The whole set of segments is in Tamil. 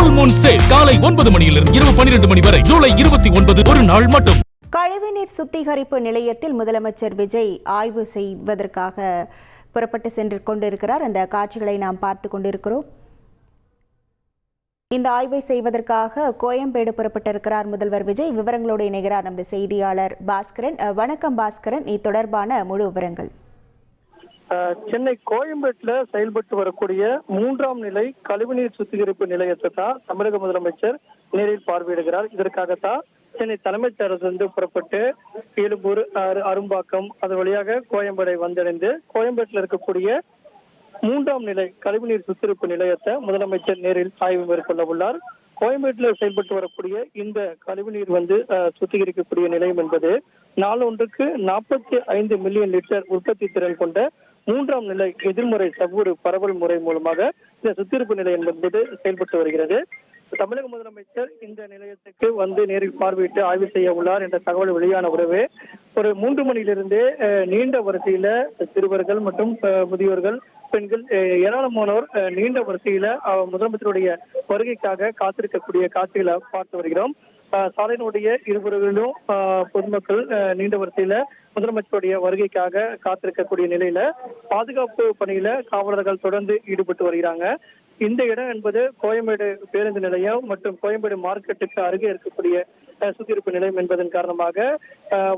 ஃபுல் மூன் சேல் காலை 9 மணியிலிருந்து இரவு 12 மணி வரை ஜூலை 29 ஒரு நாள் மட்டும். கழிவுநீர் சுத்திகரிப்பு நிலையத்தில் முதலமைச்சர் விஜய் ஆய்வு செய்வதற்காக புறப்பட்டு சென்று கொண்டிருக்கிறார். அந்த காட்சிகளை நாம் பார்த்து கொண்டிருக்கிறோம். இந்த ஆய்வை செய்வதற்காக கோயம்பேடு புறப்பட்டிருக்கிறார் முதல்வர் விஜய். விவரங்களோடு இணைகிறார் நமது செய்தியாளர் பாஸ்கரன். வணக்கம் பாஸ்கரன், இது தொடர்பான முழு விவரங்கள். சென்னை கோயம்பேட்டில் செயல்பட்டு வரக்கூடிய 3ஆம் நிலை கழிவுநீர் சுத்திகரிப்பு நிலையத்தை தான் தமிழக முதலமைச்சர் நேரில் பார்வையிடுகிறார். இதற்காகத்தான் சென்னை தலைமைச் செயலகத்திலிருந்து புறப்பட்டு எழும்பூர், அரும்பாக்கம் அது வழியாக கோயம்பேடை வந்தடைந்து கோயம்பேட்டில் இருக்கக்கூடிய 3ஆம் நிலை கழிவுநீர் சுத்திகரிப்பு நிலையத்தை முதலமைச்சர் நேரில் ஆய்வு மேற்கொள்ள உள்ளார். கோயம்பேட்டில் செயல்பட்டு வரக்கூடிய இந்த கழிவுநீர் சுத்திகரிக்கக்கூடிய நிலையம் என்பது நாளொன்றுக்கு 45 மில்லியன் லிட்டர் உற்பத்தி திறன் கொண்ட 3ஆம் நிலை எதிர்முறை சவ்வூறு பரவல் முறை மூலமாக இந்த சுத்திகரிப்பு நிலையம் என்பது செயல்பட்டு வருகிறது. தமிழக முதலமைச்சர் இந்த நிலையத்துக்கு நேரில் பார்வையிட்டு ஆய்வு செய்ய உள்ளார் என்ற தகவல் வெளியான உடனே ஒரு 3 மணியிலிருந்தே நீண்ட வரிசையில சிறுவர்கள் மற்றும் முதியோர்கள், பெண்கள் ஏராளமானோர் நீண்ட வரிசையில முதலமைச்சருடைய வருகைக்காக காத்திருக்கக்கூடிய காட்சிகளை பார்த்து வருகிறோம். சாலையினுடைய இருபுறங்களிலும் பொதுமக்கள் நீண்ட வரிசையில முதலமைச்சருடைய வருகைக்காக காத்திருக்கக்கூடிய நிலையில பாதுகாப்பு பணியில காவலர்கள் தொடர்ந்து ஈடுபட்டு வருகிறாங்க. இந்த இடம் என்பது கோயம்பேடு பேருந்து நிலையம் மற்றும் கோயம்பேடு மார்க்கெட்டுக்கு அருகே இருக்கக்கூடிய சுத்திகரிப்பு நிலையம் என்பதன் காரணமாக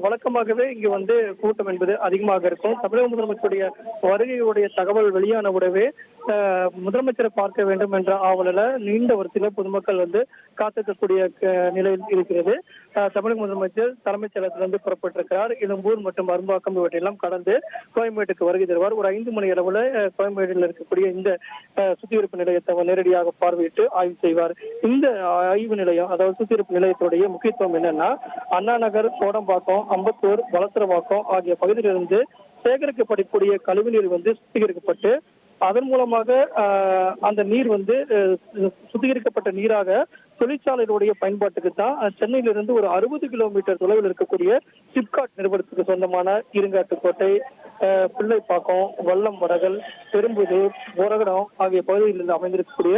வழக்கமாகவே இங்கு கூட்டம் என்பது அதிகமாக இருக்கும். தமிழக முதலமைச்சருடைய வருகையுடைய தகவல் வெளியான உடனே முதலமைச்சரை பார்க்க வேண்டும் என்ற ஆவலில் நீண்ட வரிசையில பொதுமக்கள் காத்திருக்கக்கூடிய நிலையில் இருக்கிறது. தமிழக முதலமைச்சர் தலைமைச் செயலகத்திலிருந்து புறப்பட்டிருக்கிறார். எழும்பூர் மற்றும் அரும்பாக்கம் இவற்றையெல்லாம் கடந்து கோயம்பேட்டுக்கு வருகை தருவார். ஒரு 5 மணி அளவுல கோயம்பேட்டில் இருக்கக்கூடிய இந்த சுத்திகரிப்பு நிலையத்தை நேரடியாக பார்வையிட்டு ஆய்வு செய்வார். இந்த ஆய்வு நிலையம், அதாவது சுத்திகரிப்பு நிலையத்துடைய முக்கியத்துவம் என்னன்னா, அண்ணா நகர், கோடம்பாக்கம், அம்பத்தூர், வளசரவாக்கம் ஆகிய பகுதியிலிருந்து சேகரிக்கப்படக்கூடிய கழிவுநீர் சுத்திகரிக்கப்பட்டு அதன் மூலமாக அந்த நீர் சுத்திகரிக்கப்பட்ட நீராக தொழிற்சாலைகளுடைய பயன்பாட்டுக்கு தான் சென்னையிலிருந்து ஒரு 60 கிலோமீட்டர் தொலைவில் இருக்கக்கூடிய சிப்காட் நிறுவனத்துக்கு சொந்தமான இருங்காட்டுக்கோட்டை, பிள்ளைப்பாக்கம், வல்லம் வடகல், பெரும்புதூர், ஒரகடம் ஆகிய பகுதிகளில் அமைந்திருக்கக்கூடிய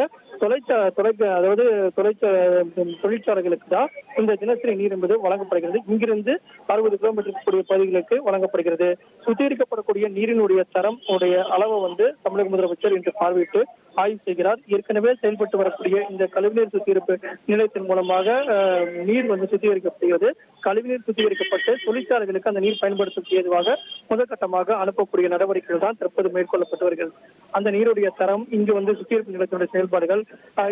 தொழிற்சாலைகளுக்கு தான் இந்த தினசரி நீர் என்பது வழங்கப்படுகிறது. இங்கிருந்து 60 கிலோமீட்டர் கூடிய பகுதிகளுக்கு வழங்கப்படுகிறது. சுத்திகரிக்கப்படக்கூடிய நீரினுடைய தரம் உடைய அளவை தமிழக முதலமைச்சர் இன்று பார்வையிட்டு ஆய்வு செய்கிறார். ஏற்கனவே செயல்பட்டு வரக்கூடிய இந்த கழிவுநீர் சுத்திகரிப்பு நிலையத்தின் மூலமாக நீர் சுத்திகரிக்கப்படுகிறது. கழிவுநீர் சுத்திகரிக்கப்பட்டு தொழிற்சாலைகளுக்கு அந்த நீர் பயன்படுத்த ஏதுவாக முதற்கட்டமாக அனுப்பக்கூடிய நடவடிக்கைகள் தான் தற்போது மேற்கொள்ளப்பட்டு வருகிறது. அந்த நீருடைய தரம், இங்கு சுத்திகரிப்பு நிலையத்தினுடைய செயல்பாடுகள்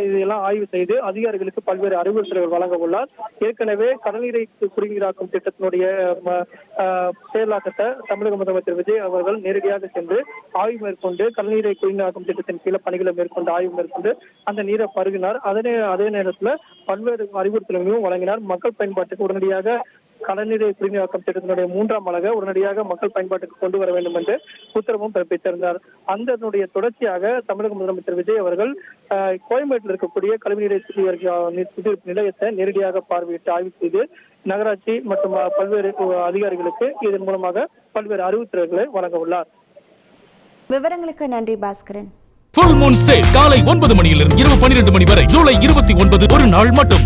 இதெல்லாம் ஆய்வு செய்து அதிகாரிகளுக்கு பல்வேறு அறிவுறுத்தல்கள் வழங்க உள்ளார். ஏற்கனவே கடல்நீரை குடிநீராக்கும் திட்டத்தினுடைய செயலாக்கத்தை தமிழக முதலமைச்சர் விஜய் அவர்கள் நேரடியாக சென்று ஆய்வு மேற்கொண்டு கடல்நீரை குடிநீராக்கும் திட்டத்தின் கீழே பணிகளை மேற்கொண்டு ஆய்வு மேற்கொண்டு அந்த நீரை பருகினார். அதே நேரத்தில் பல்வேறு அறிவுறுத்தல்களையும் வழங்கினார். மக்கள் பயன்பாட்டுக்கு உடனடியாக கடல்நீரை குடிநீராக்கும் திட்டத்தினுடைய 3ஆம் அலகை உடனடியாக மக்கள் பயன்பாட்டுக்கு கொண்டு வர வேண்டும் என்று உத்தரவும் பிறப்பித்திருந்தார். அதனுடைய தொடர்ச்சியாக தமிழக முதலமைச்சர் விஜய் அவர்கள் கோயம்பேட்டில் இருக்கக்கூடிய கழிவுநீரை சுத்திகரிப்பு நிலையத்தை நேரடியாக பார்வையிட்டு ஆய்வு செய்து நகராட்சி மற்றும் பல்வேறு அதிகாரிகளுக்கு இதன் மூலமாக பல்வேறு அறிவுறுத்தல்களை வழங்க உள்ளார். விவரங்களுக்கு நன்றி பாஸ்கரன். ஃபுல் மூன் சேல் காலை 9 மணியிலிருந்து இரவு 12 மணி வரை ஜூலை 29 ஒரு நாள் மட்டும்.